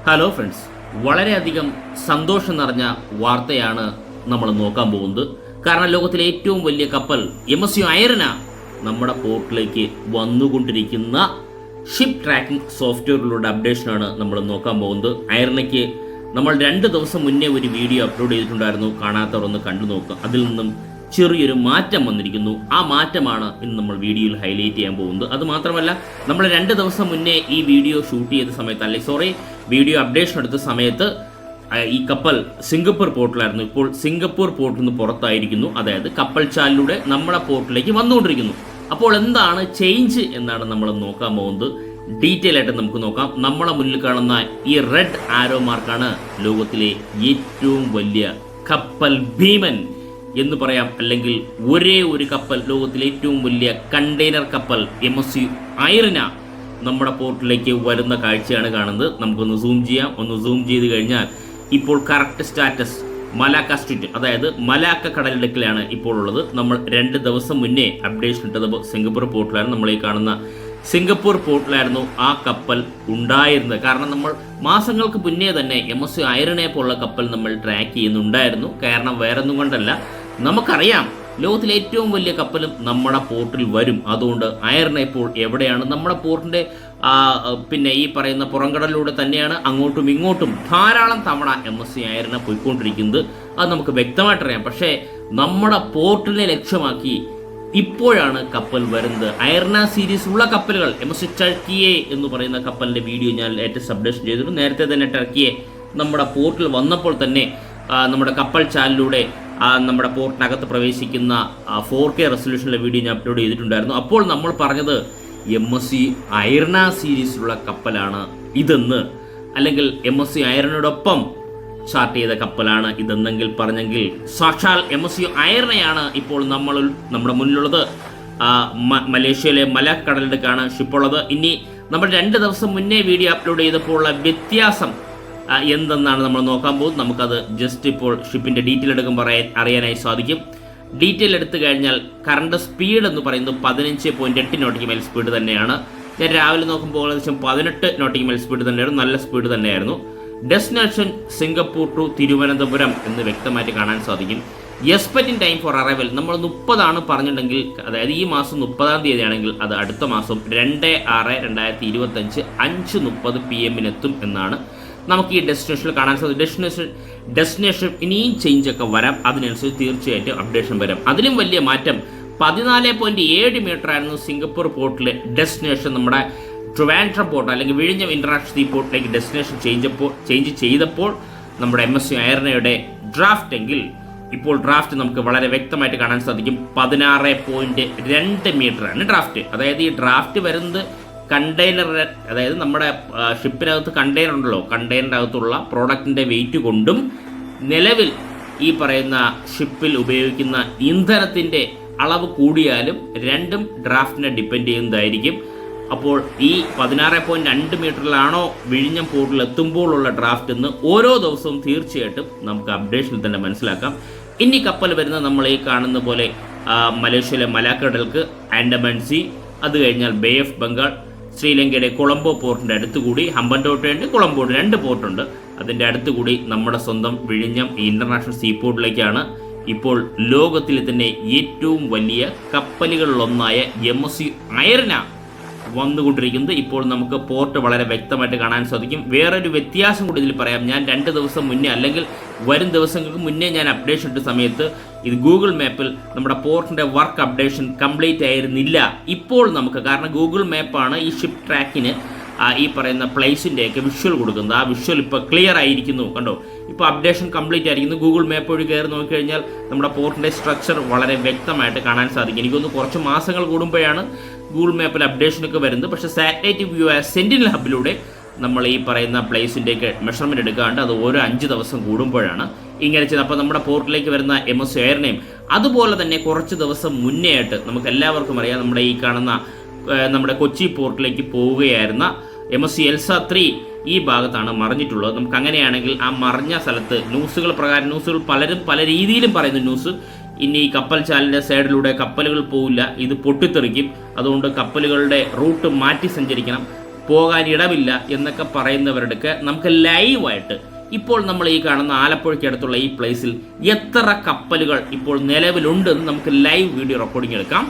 Hello friends, വളരെയധികം സന്തോഷം നിറഞ്ഞ വാർത്തയാണ് നമ്മൾ നോക്കാൻ പോകുന്നത്. കാരണം ലോകത്തിലെ ഏറ്റവും വലിയ കപ്പൽ MSC ഐറന നമ്മുടെ പോർട്ടിലേക്ക് വന്നുകൊണ്ടിരിക്കുന്ന ഷിപ്പ് ട്രാക്കിംഗ് സോഫ്റ്റ്വെയറിലൂടെ അപ്ഡേഷനാണ് നമ്മൾ നോക്കാൻ പോകുന്നത്. ഐറനയ്ക്ക് നമ്മൾ 2 ദിവസം മുന്നേ ഒരു വീഡിയോ അപ്ലോഡ് ചെയ്തിട്ടുണ്ടായിരുന്നു. കാണാത്തവർ ഒന്ന് കണ്ടു നോക്കുക. അതിൽ നിന്നും ചെറിയൊരു മാറ്റം വന്നിരിക്കുന്നു. ആ മാറ്റമാണ് ഇന്ന് നമ്മൾ വീഡിയോയിൽ ഹൈലൈറ്റ് ചെയ്യാൻ പോകുന്നത്. അതുമാത്രമല്ല, നമ്മൾ 2 ദിവസം മുന്നേ ഈ വീഡിയോ ഷൂട്ട് ചെയ്ത സമയത്ത് വീഡിയോ അപ്ഡേഷൻ എടുത്ത സമയത്ത് ഈ കപ്പൽ സിംഗപ്പൂർ പോർട്ടിലായിരുന്നു. ഇപ്പോൾ സിംഗപ്പൂർ പോർട്ടിൽ നിന്ന് പുറത്തായിരിക്കുന്നു. അതായത് കപ്പൽ ചാലിലൂടെ നമ്മുടെ പോർട്ടിലേക്ക് വന്നുകൊണ്ടിരിക്കുന്നു. അപ്പോൾ എന്താണ് ചേഞ്ച് എന്നാണ് നമ്മൾ നോക്കാൻ പോകുന്നത്. ഡീറ്റെയിൽ ആയിട്ട് നമുക്ക് നോക്കാം. നമ്മളെ മുന്നിൽ കാണുന്ന ഈ റെഡ് ആരോ മാർക്കാണ് ലോകത്തിലെ ഏറ്റവും വലിയ കപ്പൽ ഭീമൻ എന്ന് പറയാം. അല്ലെങ്കിൽ ഒരേ ഒരു കപ്പൽ, ലോകത്തിലെ ഏറ്റവും വലിയ കണ്ടെയ്നർ കപ്പൽ MSC ഐറന നമ്മുടെ പോർട്ടിലേക്ക് വരുന്ന കാഴ്ചയാണ് കാണുന്നത്. നമുക്കൊന്ന് സൂം ചെയ്യാം. ഒന്ന് സൂം ചെയ്ത് കഴിഞ്ഞാൽ ഇപ്പോൾ കറക്റ്റ് സ്റ്റാറ്റസ് മലാക്ക സ്ട്രീറ്റ്, അതായത് മലാക്ക കടലിടുക്കിലാണ് ഇപ്പോൾ ഉള്ളത്. നമ്മൾ 2 ദിവസം മുന്നേ അപ്ഡേഷൻ ഇട്ടത് സിംഗപ്പൂർ പോർട്ടിലായിരുന്നു. നമ്മൾ ഈ കാണുന്ന സിംഗപ്പൂർ പോർട്ടിലായിരുന്നു ആ കപ്പൽ ഉണ്ടായിരുന്നത്. കാരണം നമ്മൾ മാസങ്ങൾക്ക് മുന്നേ തന്നെ MSC ഐറനെ പോലുള്ള കപ്പൽ നമ്മൾ ട്രാക്ക് ചെയ്യുന്നുണ്ടായിരുന്നു. കാരണം വേറൊന്നും കൊണ്ടല്ല, നമുക്കറിയാം ലോകത്തിലെ ഏറ്റവും വലിയ കപ്പലും നമ്മുടെ പോർട്ടിൽ വരും. അതുകൊണ്ട് ഐറന ഇപ്പോൾ എവിടെയാണ്? നമ്മുടെ പോർട്ടിൻ്റെ പിന്നെ ഈ പറയുന്ന പുറംകടലിലൂടെ തന്നെയാണ് അങ്ങോട്ടും ഇങ്ങോട്ടും ധാരാളം തവണ MSC ഐറന പോയിക്കൊണ്ടിരിക്കുന്നത്. അത് നമുക്ക് വ്യക്തമായിട്ടറിയാം. പക്ഷേ നമ്മുടെ പോർട്ടിനെ ലക്ഷ്യമാക്കി ഇപ്പോഴാണ് കപ്പൽ വരുന്നത്. ഐറന സീരീസ് ഉള്ള കപ്പലുകൾ MSC ടർക്കിയെ എന്ന് പറയുന്ന കപ്പലിൻ്റെ വീഡിയോ ഞാൻ ലേറ്റസ്റ്റ് അപ്ഡേഷൻ ചെയ്തിട്ടുണ്ട്. നേരത്തെ തന്നെ ടർക്കിയെ നമ്മുടെ പോർട്ടിൽ വന്നപ്പോൾ തന്നെ നമ്മുടെ കപ്പൽ ചാലിലൂടെ നമ്മുടെ പോർട്ടിനകത്ത് പ്രവേശിക്കുന്ന 4K റെസൊല്യൂഷനിലെ വീഡിയോ ഞാൻ അപ്ലോഡ് ചെയ്തിട്ടുണ്ടായിരുന്നു. അപ്പോൾ നമ്മൾ പറഞ്ഞത് MSC ഐറന സീരീസിലുള്ള കപ്പലാണ് ഇതെന്ന്, അല്ലെങ്കിൽ MSC ഐറനയോടൊപ്പം ചാർട്ട് ചെയ്ത കപ്പലാണ് ഇതെന്നെങ്കിൽ പറഞ്ഞെങ്കിൽ സാക്ഷാൽ MSC ഐറനയാണ് ഇപ്പോൾ നമ്മുടെ മുന്നിലുള്ളത്. മലേഷ്യയിലെ മലാക്ക കടലിടുക്കാണ് ഷിപ്പുള്ളത്. ഇനി നമ്മൾ 2 ദിവസം മുന്നേ വീഡിയോ അപ്ലോഡ് ചെയ്തപ്പോൾ ഉള്ള വ്യത്യാസം എന്തെന്നാണ് നമ്മൾ നോക്കാൻ പോകുന്നത്. നമുക്കത് ജസ്റ്റ് ഇപ്പോൾ ഷിപ്പിൻ്റെ ഡീറ്റെയിൽ എടുക്കുമ്പോൾ അറിയാനായി സാധിക്കും. ഡീറ്റെയിൽ എടുത്തു കഴിഞ്ഞാൽ കറണ്ട് സ്പീഡ് എന്ന് പറയുന്നത് 15.8 നോട്ടിക്കൽ മൈൽ സ്പീഡ് തന്നെയാണ്. ഞാൻ രാവിലെ നോക്കുമ്പോൾ ഏകദേശം 18 നോട്ടിക്കൽ മൈൽ സ്പീഡ് തന്നെയായിരുന്നു. നല്ല സ്പീഡ് തന്നെയായിരുന്നു. ഡെസ്റ്റിനേഷൻ സിംഗപ്പൂർ ടു തിരുവനന്തപുരം എന്ന് വ്യക്തമായിട്ട് കാണാൻ സാധിക്കും. എക്സ്പെക്റ്റിംഗ് ടൈം ഫോർ അറൈവൽ നമ്മൾ 30 പറഞ്ഞിട്ടുണ്ടെങ്കിൽ, അതായത് ഈ മാസം 30 തീയതിയാണെങ്കിൽ അത് അടുത്ത മാസം 2/6/2025 5:30 PM എന്നാണ് നമുക്ക് ഈ ഡെസ്റ്റിനേഷനിൽ കാണാൻ സാധിക്കും. ഡെസ്റ്റിനേഷൻ ഇനിയും ചേഞ്ച് ഒക്കെ വരാം. അതിനനുസരിച്ച് തീർച്ചയായിട്ടും അപ്ഡേഷൻ വരാം. അതിലും വലിയ മാറ്റം 14.7 മീറ്റർ ആയിരുന്നു സിംഗപ്പൂർ പോർട്ടിലെ ഡെസ്റ്റിനേഷൻ. നമ്മുടെ ട്രിവാൻഡ്രം പോർട്ട് അല്ലെങ്കിൽ വിഴിഞ്ഞം ഇന്റർനാഷണൽ സീ പോർട്ടിലേക്ക് ഡെസ്റ്റിനേഷൻ ചേഞ്ച് ചെയ്തപ്പോൾ നമ്മുടെ MSC ഐറനയുടെ ഡ്രാഫ്റ്റ് എങ്കിൽ ഇപ്പോൾ ഡ്രാഫ്റ്റ് നമുക്ക് വളരെ വ്യക്തമായിട്ട് കാണാൻ സാധിക്കും. 16.2 മീറ്ററാണ് ഡ്രാഫ്റ്റ്. അതായത് ഈ ഡ്രാഫ്റ്റ് വരുന്നത് കണ്ടെയ്നർ, അതായത് നമ്മുടെ ഷിപ്പിനകത്ത് കണ്ടെയ്നർ ഉണ്ടല്ലോ, കണ്ടെയ്നറിനകത്തുള്ള പ്രോഡക്റ്റിൻ്റെ വെയിറ്റ് കൊണ്ടും നിലവിൽ ഈ പറയുന്ന ഷിപ്പിൽ ഉപയോഗിക്കുന്ന ഇന്ധനത്തിൻ്റെ അളവ് കൂടിയാലും രണ്ടും ഡ്രാഫ്റ്റിനെ ഡിപ്പെൻഡ് ചെയ്യുന്നതായിരിക്കും. അപ്പോൾ ഈ 16.2 മീറ്ററിലാണോ വിഴിഞ്ഞം പോർട്ടിൽ എത്തുമ്പോഴുള്ള ഡ്രാഫ്റ്റ് എന്ന് ഓരോ ദിവസവും തീർച്ചയായിട്ടും നമുക്ക് അപ്ഡേഷനിൽ തന്നെ മനസ്സിലാക്കാം. ഇനി കപ്പൽ വരുന്നത് നമ്മൾ ഈ കാണുന്ന പോലെ മലേഷ്യയിലെ മലാക്ക കടലിടുക്ക്, ആൻഡമാൻ സീ, അത് കഴിഞ്ഞാൽ ബേ ഓഫ് ബംഗാൾ, ശ്രീലങ്കയുടെ കൊളംബോ പോർട്ടിൻ്റെ അടുത്തുകൂടി, ഹമ്പൻടോട്ടയുണ്ട്, കൊളംബോ 2 പോർട്ടുണ്ട്. അതിൻ്റെ അടുത്തുകൂടി നമ്മുടെ സ്വന്തം വിഴിഞ്ഞം ഇൻ്റർനാഷണൽ സീ പോർട്ടിലേക്കാണ് ഇപ്പോൾ ലോകത്തിലെ തന്നെ ഏറ്റവും വലിയ കപ്പലുകളിലൊന്നായ MSC ഐറന വന്നുകൊണ്ടിരിക്കുന്നത്. ഇപ്പോൾ നമുക്ക് പോർട്ട് വളരെ വ്യക്തമായിട്ട് കാണാൻ സാധിക്കും. വേറൊരു വ്യത്യാസം കൂടി ഇതിൽ പറയാം. ഞാൻ 2 ദിവസം മുന്നേ അല്ലെങ്കിൽ വരും ദിവസങ്ങൾക്ക് മുന്നേ ഞാൻ അപ്ഡേഷൻ ഇട്ട സമയത്ത് ഇത് ഗൂഗിൾ മാപ്പിൽ നമ്മുടെ പോർട്ടിൻ്റെ വർക്ക് അപ്ഡേഷൻ കംപ്ലീറ്റ് ആയിരുന്നില്ല. ഇപ്പോൾ നമുക്ക്, കാരണം ഗൂഗിൾ മാപ്പാണ് ഈ ഷിപ്പ് ട്രാക്കിന് ഈ പറയുന്ന പ്ലേസിൻ്റെയൊക്കെ വിഷ്വൽ കൊടുക്കുന്നത്. ആ വിഷ്വൽ ഇപ്പോൾ ക്ലിയർ ആയിരിക്കുന്നു. കണ്ടോ, ഇപ്പോൾ അപ്ഡേഷൻ കംപ്ലീറ്റ് ആയിരിക്കുന്നു. ഗൂഗിൾ മാപ്പ് വഴി കയറി നോക്കിക്കഴിഞ്ഞാൽ നമ്മുടെ പോർട്ടിൻ്റെ സ്ട്രക്ചർ വളരെ വ്യക്തമായിട്ട് കാണാൻ സാധിക്കും. എനിക്കൊന്ന് കുറച്ച് മാസങ്ങൾ കൂടുമ്പോഴാണ് ഗൂഗിൾ മാപ്പിൽ അപ്ഡേഷനൊക്കെ വരുന്നത്. പക്ഷേ സാറ്റലൈറ്റ് വ്യൂ ആയ സെൻറ്റിനൽ ഹബിലൂടെ നമ്മൾ ഈ പറയുന്ന പ്ലേസിൻ്റെയൊക്കെ മെഷർമെൻറ്റ് എടുക്കാണ്ട് അത് ഓരോ 5 ദിവസം കൂടുമ്പോഴാണ് ഇങ്ങനെ ചെയ്ത്. അപ്പോൾ നമ്മുടെ പോർട്ടിലേക്ക് വരുന്ന MSC ഐറനയും അതുപോലെ തന്നെ കുറച്ച് ദിവസം മുന്നേ ആയിട്ട് നമുക്ക് എല്ലാവർക്കും അറിയാം, നമ്മുടെ ഈ കാണുന്ന നമ്മുടെ കൊച്ചി പോർട്ടിലേക്ക് പോവുകയായിരുന്ന MSC എൽസ 3 ഈ ഭാഗത്താണ് മറിഞ്ഞിട്ടുള്ളത്. നമുക്ക് അങ്ങനെയാണെങ്കിൽ ആ മറിഞ്ഞ സ്ഥലത്ത് ന്യൂസുകൾ പലരും പല രീതിയിലും പറയുന്ന ന്യൂസ്, ഇനി ഈ കപ്പൽ ചാലിൻ്റെ സൈഡിലൂടെ കപ്പലുകൾ പോവില്ല, ഇത് പൊട്ടിത്തെറിക്കും, അതുകൊണ്ട് കപ്പലുകളുടെ റൂട്ട് മാറ്റി സഞ്ചരിക്കണം, പോകാൻ ഇടമില്ല എന്നൊക്കെ പറയുന്നവരുടെയൊക്കെ നമുക്ക് ലൈവായിട്ട് ഇപ്പോൾ നമ്മൾ ഈ കാണുന്ന ആലപ്പുഴയ്ക്കടുത്തുള്ള ഈ പ്ലേസിൽ എത്ര കപ്പലുകൾ ഇപ്പോൾ നിലവിലുണ്ടെന്ന് നമുക്ക് ലൈവ് വീഡിയോ റെക്കോർഡിംഗ് എടുക്കാം.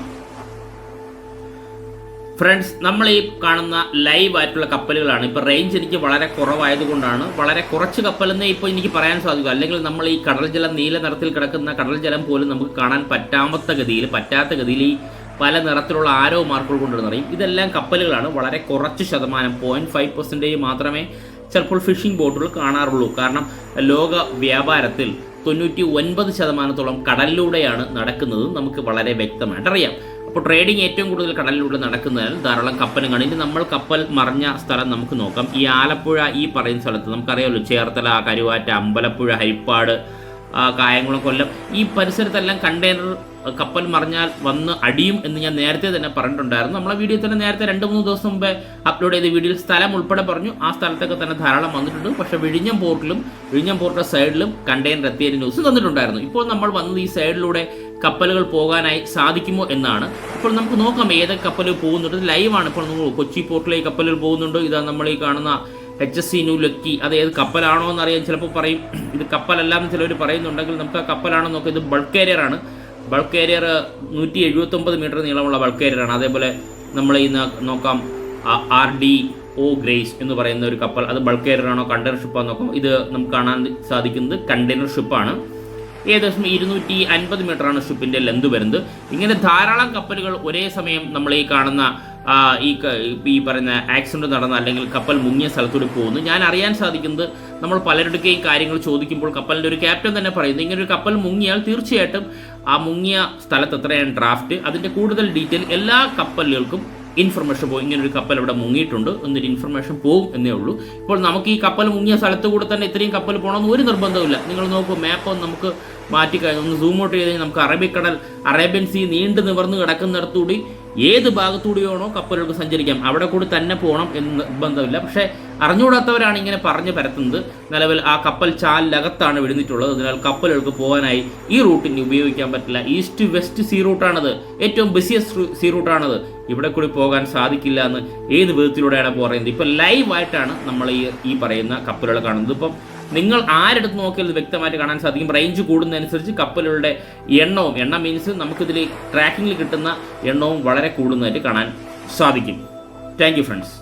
ഫ്രണ്ട്സ്, നമ്മൾ ഈ കാണുന്ന ലൈവ് ആയിട്ടുള്ള കപ്പലുകളാണ്. ഇപ്പോൾ റേഞ്ച് എനിക്ക് വളരെ കുറവായതുകൊണ്ടാണ് വളരെ കുറച്ച് കപ്പലെന്നേ ഇപ്പോൾ എനിക്ക് പറയാൻ സാധിക്കും. അല്ലെങ്കിൽ നമ്മൾ ഈ കടൽ ജലം നീല നിറത്തിൽ കിടക്കുന്ന കടൽ ജലം പോലും നമുക്ക് കാണാൻ പറ്റാത്ത ഗതിയിൽ ഈ പല നിറത്തിലുള്ള ആരോ മാർക്കുകൾ കൊണ്ട് നിറയും. ഇതെല്ലാം കപ്പലുകളാണ്. വളരെ കുറച്ച് ശതമാനം 0.5% മാത്രമേ ചിലപ്പോൾ ഫിഷിംഗ് ബോട്ടുകൾ കാണാറുള്ളൂ. കാരണം ലോക വ്യാപാരത്തിൽ 99% കടലിലൂടെയാണ് നടക്കുന്നത്. നമുക്ക് വളരെ വ്യക്തമായിട്ട് അറിയാം. അപ്പോൾ ട്രേഡിംഗ് ഏറ്റവും കൂടുതൽ കടലിലൂടെ നടക്കുന്നതിനാൽ ധാരാളം കപ്പലും കാണും. ഇനി നമ്മൾ കപ്പൽ മറിഞ്ഞ സ്ഥലം നമുക്ക് നോക്കാം. ഈ ആലപ്പുഴ ഈ പറയുന്ന സ്ഥലത്ത് നമുക്കറിയാമല്ലോ, ചേർത്തല, കരുവാറ്റ, അമ്പലപ്പുഴ, ഹരിപ്പാട്, കായംകുളം, കൊല്ലം ഈ പരിസരത്തെല്ലാം കണ്ടെയ്നർ കപ്പൽ മറിഞ്ഞാൽ വന്ന് അടിയും എന്ന് ഞാൻ നേരത്തെ തന്നെ പറഞ്ഞിട്ടുണ്ടായിരുന്നു. നമ്മളെ വീഡിയോ തന്നെ നേരത്തെ 2-3 ദിവസം മുമ്പേ അപ്ലോഡ് ചെയ്ത വീഡിയോയിൽ സ്ഥലം ഉൾപ്പെടെ പറഞ്ഞു. ആ സ്ഥലത്തൊക്കെ തന്നെ ധാരാളം വന്നിട്ടുണ്ട്. പക്ഷേ വിഴിഞ്ഞം പോർട്ടിൻ്റെ സൈഡിലും കണ്ടെയ്നർ എത്തിയ ന്യൂസ് തന്നിട്ടുണ്ടായിരുന്നു. ഇപ്പോൾ നമ്മൾ വന്നത് ഈ സൈഡിലൂടെ കപ്പലുകൾ പോകാനായി സാധിക്കുമോ എന്നാണ്. ഇപ്പോൾ നമുക്ക് നോക്കാം ഏതൊക്കെ കപ്പലുകൾ പോകുന്നുണ്ട്. ലൈവാണ്. ഇപ്പോൾ നമ്മൾ കൊച്ചി പോർട്ടിലേക്ക് കപ്പലുകൾ പോകുന്നുണ്ട്. ഇതാ നമ്മൾ ഈ കാണുന്ന HSC ന്യൂ ലക്കി. അത് ഏത് കപ്പലാണോ എന്നറിയാൻ ചിലപ്പോൾ പറയും. ഇത് കപ്പലല്ലാന്ന് ചിലവർ പറയുന്നുണ്ടെങ്കിൽ നമുക്ക് ആ കപ്പലാണെന്ന് നോക്കാം. ഇത് ബൾക്ക് കാരിയറാണ്. ബൾക്ക് കാരിയർ 179 മീറ്റർ നീളമുള്ള ബൾക്ക് കാരിയറാണ്. അതേപോലെ നമ്മൾ ഈ നോക്കാം RDO ഗ്രേസ് എന്ന് പറയുന്ന ഒരു കപ്പൽ. അത് ബൾക്ക് കാരിയറാണോ കണ്ടെയ്നർ ഷിപ്പാണോ നോക്കാം. ഇത് നമുക്ക് കാണാൻ സാധിക്കുന്നത് കണ്ടെയ്നർ ഷിപ്പാണ്. ഏകദേശം 250 മീറ്ററാണ് ഷിപ്പിൻ്റെ ലെന്ത് വരുന്നത്. ഇങ്ങനെ ധാരാളം കപ്പലുകൾ ഒരേ സമയം നമ്മൾ ഈ കാണുന്ന ഈ പറയുന്ന ആക്സിഡന്റ് നടന്ന അല്ലെങ്കിൽ കപ്പൽ മുങ്ങിയ സ്ഥലത്തൂടെ പോകുന്നു. ഞാൻ അറിയാൻ സാധിക്കുന്നത്, നമ്മൾ പലരുടെയും കാര്യങ്ങൾ ചോദിക്കുമ്പോൾ കപ്പലിൻ്റെ ഒരു ക്യാപ്റ്റൻ തന്നെ പറയുന്നത്, ഇങ്ങനെ ഒരു കപ്പൽ മുങ്ങിയാൽ തീർച്ചയായിട്ടും ആ മുങ്ങിയ സ്ഥലത്ത് എത്രയാണ് ഡ്രാഫ്റ്റ്, അതിൻ്റെ കൂടുതൽ ഡീറ്റെയിൽ എല്ലാ കപ്പലുകൾക്കും ഇൻഫർമേഷൻ പോകും. ഇങ്ങനൊരു കപ്പൽ ഇവിടെ മുങ്ങിയിട്ടുണ്ട് എന്നൊരു ഇൻഫർമേഷൻ പോകും എന്നേ ഉള്ളൂ. ഇപ്പോൾ നമുക്ക് ഈ കപ്പൽ മുങ്ങിയ സ്ഥലത്ത് കൂടെ തന്നെ ഇത്രയും കപ്പൽ പോകണമെന്ന് ഒരു നിർബന്ധമില്ല. നിങ്ങൾ നോക്കൂ, മാപ്പ് നമുക്ക് മാറ്റിക്കഴിഞ്ഞ് ഒന്ന് സൂം ഔട്ട് ചെയ്ത് കഴിഞ്ഞാൽ നമുക്ക് അറബിക്കടൽ, അറേബ്യൻ സീ നീണ്ടു നിവർന്ന് കിടക്കുന്നിടത്തുകൂടി ഏത് ഭാഗത്തൂടെയാണോ കപ്പലുകൾക്ക് സഞ്ചരിക്കാം. അവിടെ കൂടി തന്നെ പോകണം എന്ന് നിർബന്ധമില്ല. പക്ഷേ അറിഞ്ഞുകൂടാത്തവരാണ് ഇങ്ങനെ പറഞ്ഞു പരത്തുന്നത്. നിലവിൽ ആ കപ്പൽ ചാലിനകത്താണ് വിഴുന്നിട്ടുള്ളത്. അതിനാൽ കപ്പലുകൾക്ക് പോകാനായി ഈ റൂട്ടിന് ഉപയോഗിക്കാൻ പറ്റില്ല. ഈസ്റ്റ് വെസ്റ്റ് സീ റൂട്ടാണത്. ഏറ്റവും ബിസിയസ്റ്റ് സീ റൂട്ടാണത്. ഇവിടെ കൂടി പോകാൻ സാധിക്കില്ല എന്ന് ഏത് വിധത്തിലൂടെയാണ് പറയുന്നത്. ഇപ്പം ലൈവായിട്ടാണ് നമ്മൾ ഈ പറയുന്ന കപ്പലുകൾ കാണുന്നത്. ഇപ്പം നിങ്ങൾ ആരെടുത്ത് നോക്കിയാൽ ഇത് വ്യക്തമായിട്ട് കാണാൻ സാധിക്കും. റേഞ്ച് കൂടുന്നതനുസരിച്ച് കപ്പലുകളുടെ എണ്ണം മീൻസ് നമുക്കിതിൽ ട്രാക്കിങ്ങിൽ കിട്ടുന്ന എണ്ണവും വളരെ കൂടുന്നതായിട്ട് കാണാൻ സാധിക്കും. Thank you friends.